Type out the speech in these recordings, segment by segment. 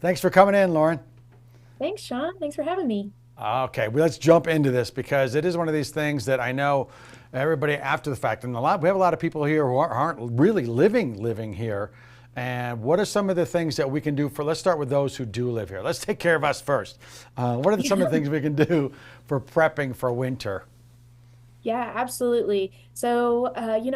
Thanks for coming in, Lauren. Thanks, Sean. Thanks for having me. Okay, well, let's jump into this because it is one of these things that I know everybody after the fact, and we have a lot of people here who aren't really living here. And what are some of the things that we can do for? Let's start with those who do live here. Let's take care of us first. What are some of the things we can do for prepping for winter? Yeah, absolutely. So,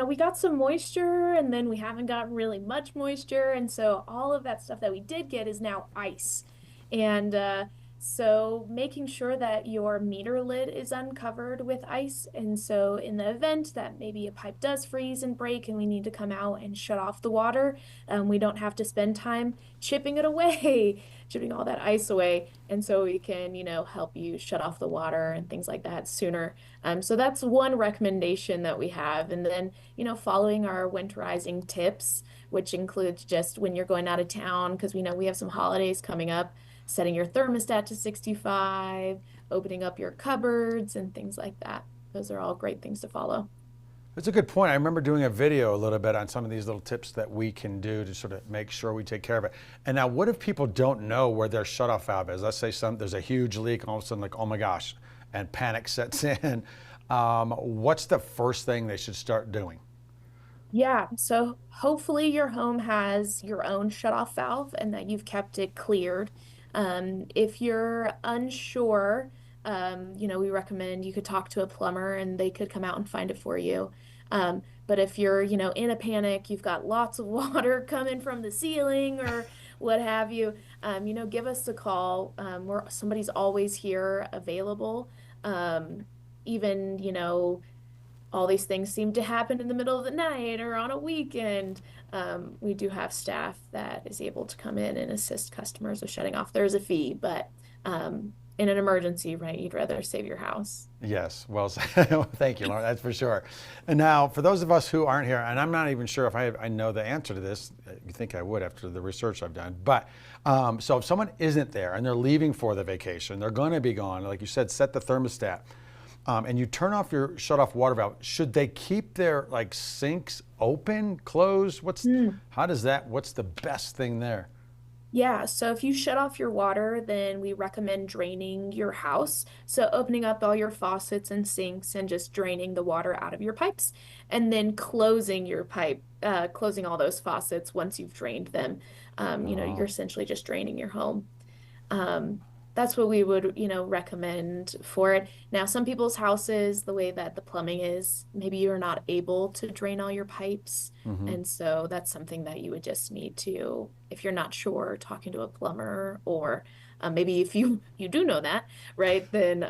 we got some moisture and then we haven't gotten really much moisture. And so all of that stuff that we did get is now ice. And so making sure that your meter lid is uncovered with ice. And so in the event that maybe a pipe does freeze and break and we need to come out and shut off the water, we don't have to spend time chipping it away, chipping all that ice away. And so we can, help you shut off the water and things like that sooner. So that's one recommendation that we have. And then, following our winterizing tips, which includes just when you're going out of town, because we know we have some holidays coming up, setting your thermostat to 65, opening up your cupboards and things like that. Those are all great things to follow. That's a good point. I remember doing a video a little bit on some of these little tips that we can do to sort of make sure we take care of it. And now, what if people don't know where their shutoff valve is? Let's say there's a huge leak, and all of a sudden, like, oh my gosh, and panic sets in. What's the first thing they should start doing? Yeah, so hopefully your home has your own shutoff valve and that you've kept it cleared. If you're unsure, we recommend you could talk to a plumber and they could come out and find it for you. But if you're, in a panic, you've got lots of water coming from the ceiling or what have you, give us a call. Somebody's always here available. Even, all these things seem to happen in the middle of the night or on a weekend. We do have staff that is able to come in and assist customers with shutting off. There's a fee, but in an emergency, right, you'd rather save your house. Yes, well, thank you, Lauren. That's for sure. And now, for those of us who aren't here, and I'm not even sure if I know the answer to this. You think I would after the research I've done, but so if someone isn't there and they're leaving for the vacation, they're going to be gone. Like you said, set the thermostat. And you turn off your shut off water valve. Should they keep their like sinks open, closed? What's the best thing there? Yeah, so if you shut off your water, then we recommend draining your house. So opening up all your faucets and sinks and just draining the water out of your pipes, and then closing your closing all those faucets once you've drained them. You're Oh, essentially just draining your home. Um, that's what we would, recommend for it. Now, some people's houses, the way that the plumbing is, maybe you're not able to drain all your pipes. hmm. And so that's something that you would just need to, if you're not sure, talking to a plumber, or maybe if you do know that, right, then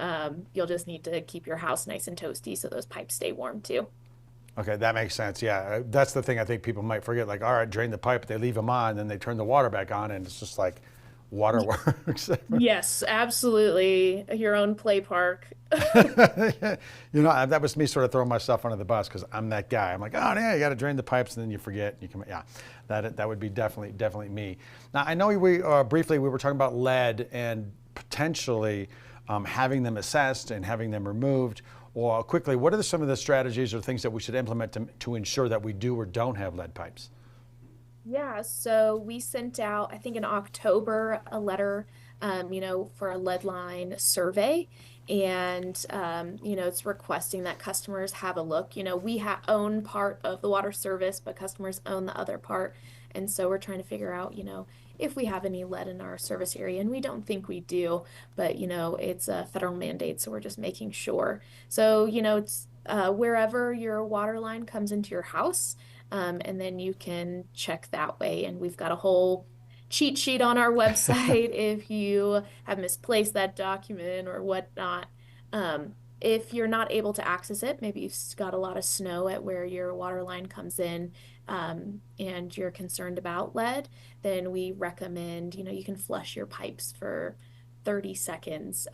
you'll just need to keep your house nice and toasty so those pipes stay warm too. Okay, that makes sense. Yeah, that's the thing I think people might forget. Like, all right, drain the pipe, they leave them on, then they turn the water back on, and it's just like waterworks. Yes, absolutely. Your own play park. That was me sort of throwing myself under the bus because I'm that guy. I'm like, oh yeah, you got to drain the pipes, and then you forget. You come, yeah, that would be definitely me. Now I know we briefly we were talking about lead and potentially having them assessed and having them removed. Or quickly, what are some of the strategies or things that we should implement to ensure that we do or don't have lead pipes? Yeah, so we sent out, I think in October, a letter, for a lead line survey. And, it's requesting that customers have a look. We own part of the water service, but customers own the other part. And so we're trying to figure out, if we have any lead in our service area. And we don't think we do, but, it's a federal mandate. So we're just making sure. So, it's wherever your water line comes into your house. And then you can check that way. And we've got a whole cheat sheet on our website if you have misplaced that document or whatnot. If you're not able to access it, maybe you've got a lot of snow at where your water line comes in, and you're concerned about lead, then we recommend, you can flush your pipes for 30 seconds.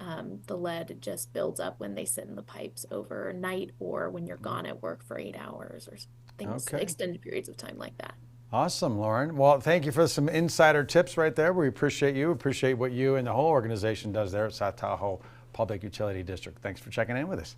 The lead just builds up when they sit in the pipes overnight or when you're gone at work for 8 hours or things, Okay. extended periods of time like that. Awesome, Lauren. Well, thank you for some insider tips right there. We appreciate you. Appreciate what you and the whole organization does there at South Tahoe Public Utility District. Thanks for checking in with us.